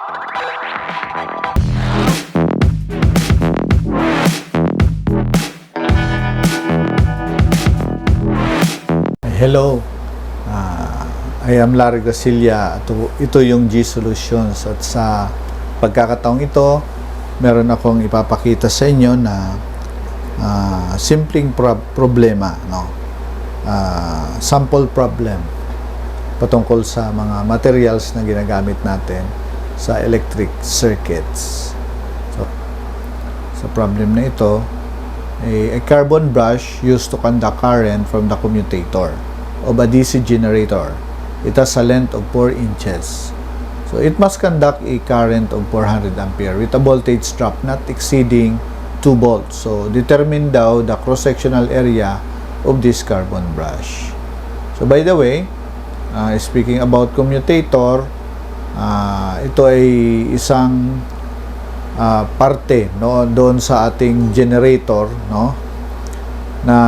Hello, I am Larry Gasilla. Ito yung G Solutions at sa pagkakataong ito, meron akong ipapakita sa inyo na simpleng problema, no? Sample problem patungkol sa mga materials na ginagamit natin sa electric circuits. So, sa problem na ito, a carbon brush used to conduct current from the commutator of a DC generator. It has a length of 4 inches. So it must conduct a current of 400 ampere with a voltage drop not exceeding 2 volts. So determine daw the cross-sectional area of this carbon brush. So by the way, speaking about commutator, ito ay isang parte, no, doon sa ating generator, no, na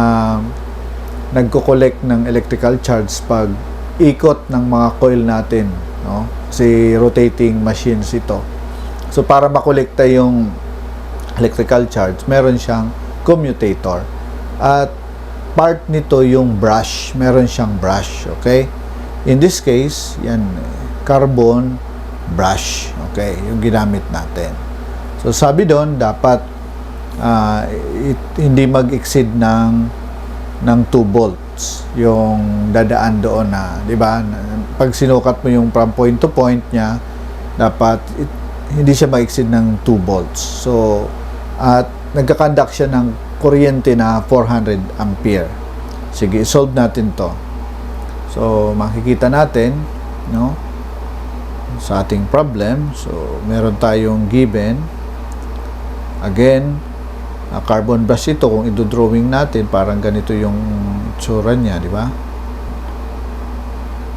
nagko-collect ng electrical charge pag ikot ng mga coil natin, no, si rotating machines ito. So para makolekta yung electrical charge, meron siyang commutator at part nito yung brush, meron siyang brush, okay? In this case, yan, carbon brush, okay, yung ginamit natin. So sabi doon, dapat hindi mag-exceed ng 2 volts yung dadaan doon na, di ba? Pag sinukat mo yung from point to point niya, dapat hindi siya mag-exceed ng 2 volts. So, at nagka-conduct siya ng kuryente na 400 ampere. Sige, solve natin to. So, makikita natin, no, sa ating problem. So, meron tayong given. Again, carbon brush ito, kung i-drawing natin, parang ganito yung tsura niya, di ba?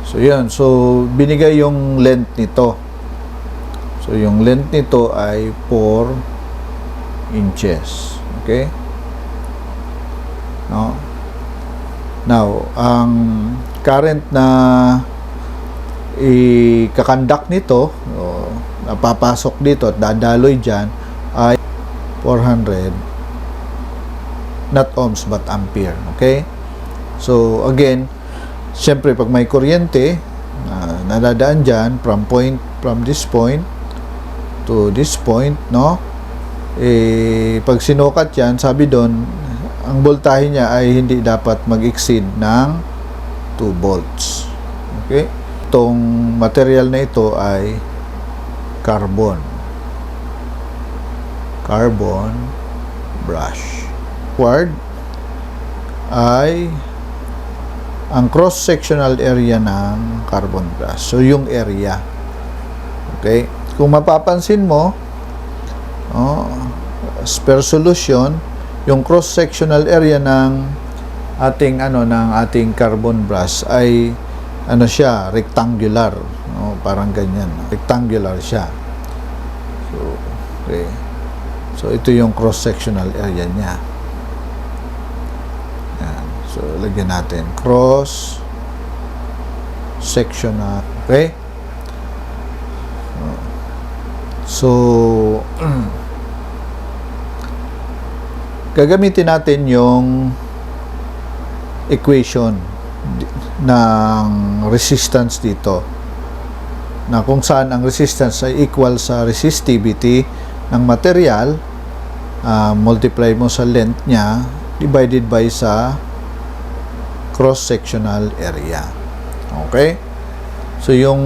So, yun. So, binigay yung length nito. So, yung length nito ay 4 inches. Okay? No? Now, ang current na i-conduct nito, o napapasok dito at dadaloy dyan, ay 400, not ohms but ampere. Okay? So again, syempre pag may kuryente nadadaan dyan from this point to this point, no, pag sinukat yan, sabi doon, ang voltahe niya ay hindi dapat mag-exceed ng 2 volts. Okay? Itong material na ito ay carbon brush. Word ay ang cross-sectional area ng carbon brush. So, yung area. Okay? Kung mapapansin mo, per solution, yung cross-sectional area ng ating carbon brush ay siya, rectangular. Parang ganyan. Rectangular siya. So, okay. So, ito yung cross-sectional area niya. Yan. So, lagyan natin. Cross-sectional. Okay? So, gagamitin natin yung equation ng resistance dito. Na kung saan ang resistance ay equal sa resistivity ng material, multiply mo sa length niya divided by sa cross-sectional area. Okay? So, yung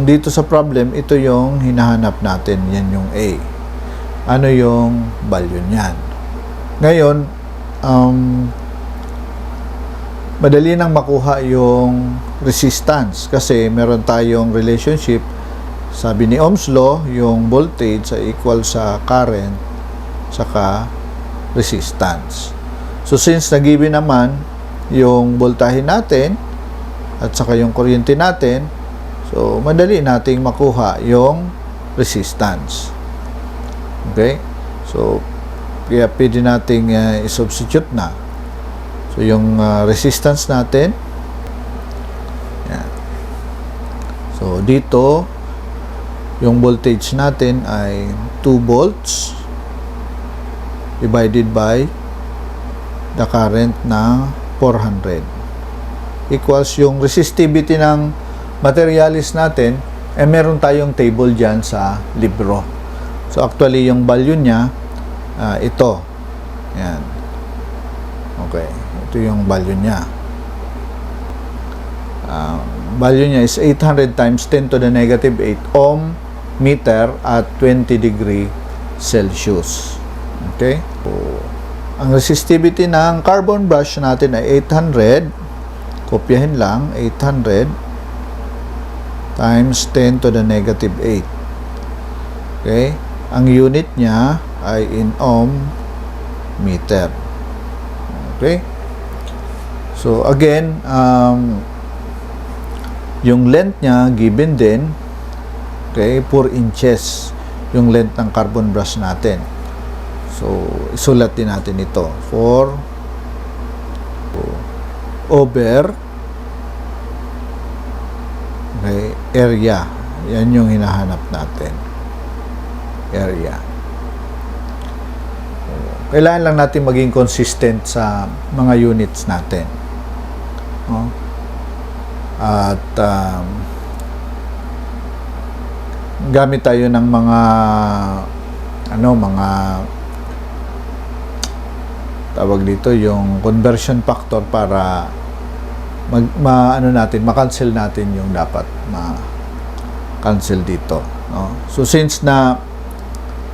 dito sa problem, ito yung hinahanap natin. Yan yung A. Ano yung value niyan? Ngayon, madali nang makuha yung resistance kasi meron tayong relationship. Sabi ni Ohm's law, yung voltage ay equal sa current saka resistance. So since nagiven naman yung voltahe natin at saka yung kuryente natin, so madali nating makuha yung resistance. Okay? So kaya pwede nating i-substitute na. So yung resistance natin, yan. So dito yung voltage natin ay 2 volts divided by the current na 400 equals yung resistivity ng materialis natin, meron tayong table dyan sa libro. So actually yung value niya ito. Yan. Okay. Ito yung value niya. Value niya is 800 times 10 to the negative 8 ohm meter at 20 degree Celsius. Okay? So, ang resistivity ng carbon brush natin ay 800. Kopyahin lang, 800 times 10 to the negative 8. Okay? Ang unit niya ay in ohm meter. Okay? So, again, yung length niya, given din, okay, 4 inches yung length ng carbon brush natin. So, isulat din natin ito. 4 over okay, area. Yan yung hinahanap natin. Area. Kailangan lang natin maging consistent sa mga units natin. No? At gamit tayo ng mga tawag dito yung conversion factor para ma-cancel natin yung dapat ma-cancel dito, no? So since na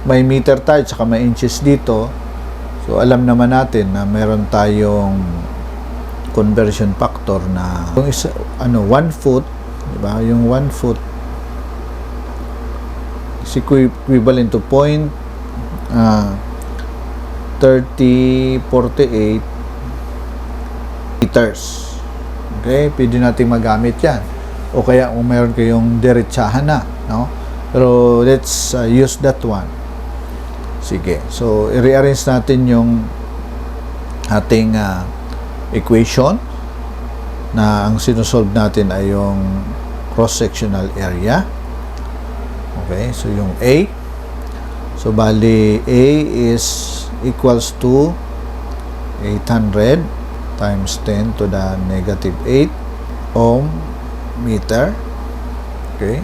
may meter tayo tsaka may inches dito, so alam naman natin na meron tayong conversion factor na yung 1 foot, di ba? Yung 1 foot is equivalent to 3048 meters. Okay, pwede natin magamit yan. O kaya kung mayroon kayong diretsahan na, no? Pero let's use that one. Sige. So, i-rearrange natin yung ating equation na ang sinusolve natin ay yung cross-sectional area. Okay, so yung A. So, bali, A is equals to 800 times 10 to the negative 8 ohm meter, okay,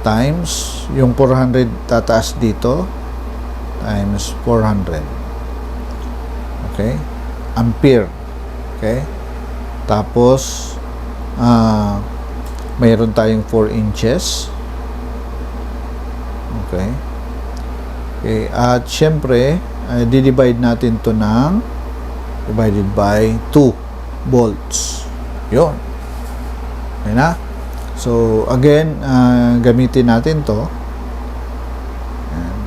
times yung 400 tataas dito times 400, okay, ampere, okay, tapos mayroon tayong 4 inches, okay, okay, at syempre di-divide natin to ng divided by 2 volts. Yun. Okay na? So, again, gamitin natin to. Ayan.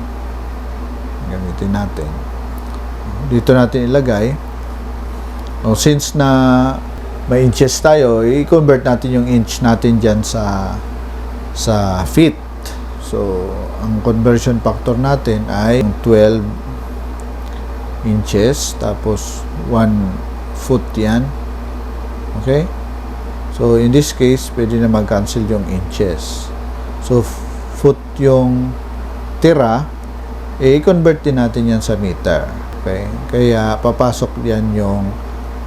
Gamitin natin. Dito natin ilagay. So, since na may inches tayo, i-convert natin yung inch natin dyan sa feet. So, ang conversion factor natin ay 12 inches, tapos 1 foot yan. Okay? So, in this case, pwede na mag-cancel yung inches. So, foot yung tira, i-convert din natin yan sa meter. Okay? Kaya, papasok yan yung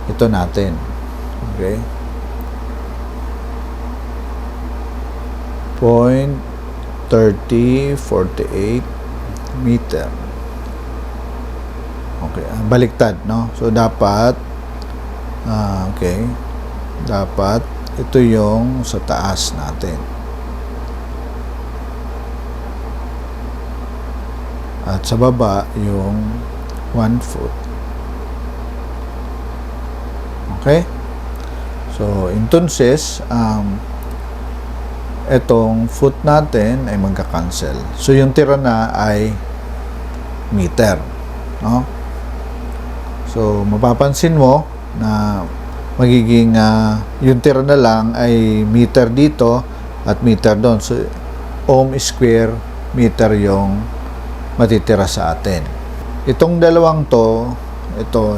ito natin. Okay? 0.3048 meter. Okay, baliktad, no? So, dapat okay, dapat ito yung sa taas natin. At sa baba, yung 1 foot. Okay? So, entonces, itong foot natin ay magka-cancel. So, yung tira na ay meter, no? So, mapapansin mo na magiging yung tira na lang ay meter dito at meter doon. So, ohm square meter yung matitira sa atin. Itong dalawang to, ito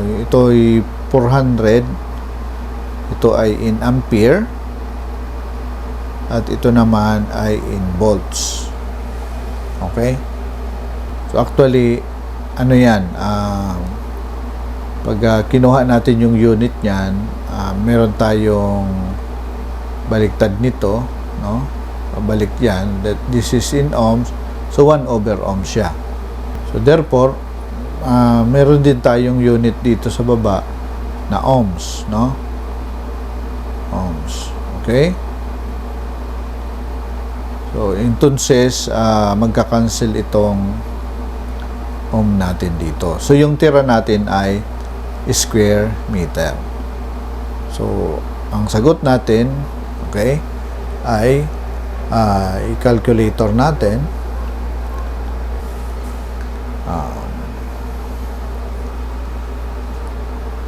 ay 400, ito ay in ampere, at ito naman ay in volts. Okay? So actually, ano yan, pag kinuha natin yung unit niyan, meron tayong baliktad nito, no? Pabalik yan, that this is in ohms, so 1 over ohms siya. So therefore, meron din tayong unit dito sa baba na ohms, no? Ohms. Okay? So, entonces, magka-cancel itong ohm natin dito. So, yung tira natin ay square meter. So, ang sagot natin, okay, ay i-calculator natin.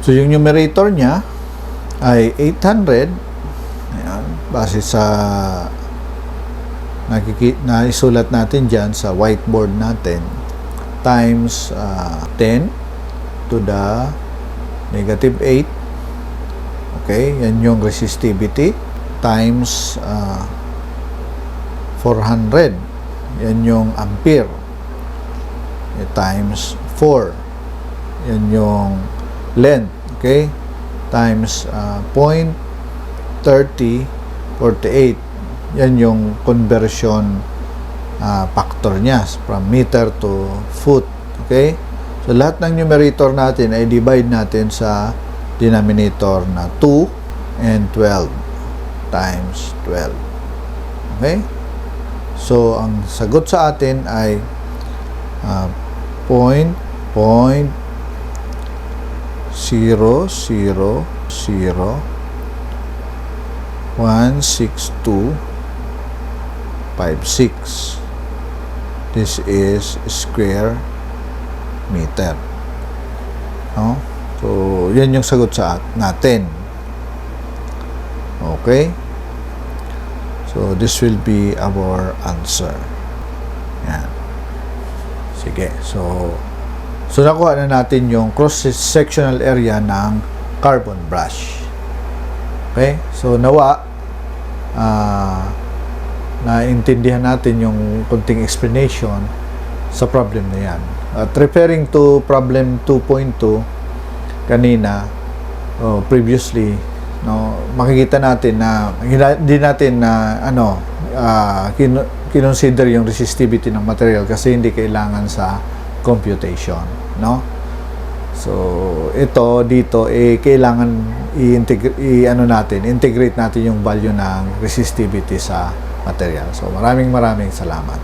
So, yung numerator niya ay 800. Ayan, base sa naisulat natin dyan sa whiteboard natin, times 10 to the negative 8. Okay, yan yung resistivity, times 400, yan yung ampere, times 4, yan yung length, okay, times 0.3048, yan yung conversion factor niya from meter to foot. Okay, so lahat ng numerator natin ay divide natin sa denominator na 2 and 12 times 12. Okay, so ang sagot sa atin ay 0.000016256. This is square meter. No? So, yan yung sagot sa natin. Okay? So, this will be our answer. Yan. Sige. So nakuha na natin yung cross-sectional area ng carbon brush. Okay? So, naintindihan natin yung kunting explanation sa problem na yan. At referring to problem 2.2 kanina, previously, no, makikita natin na hindi natin na kinonsider yung resistivity ng material kasi hindi kailangan sa computation, no? So ito dito kailangan integrate natin yung value ng resistivity sa material. So maraming salamat.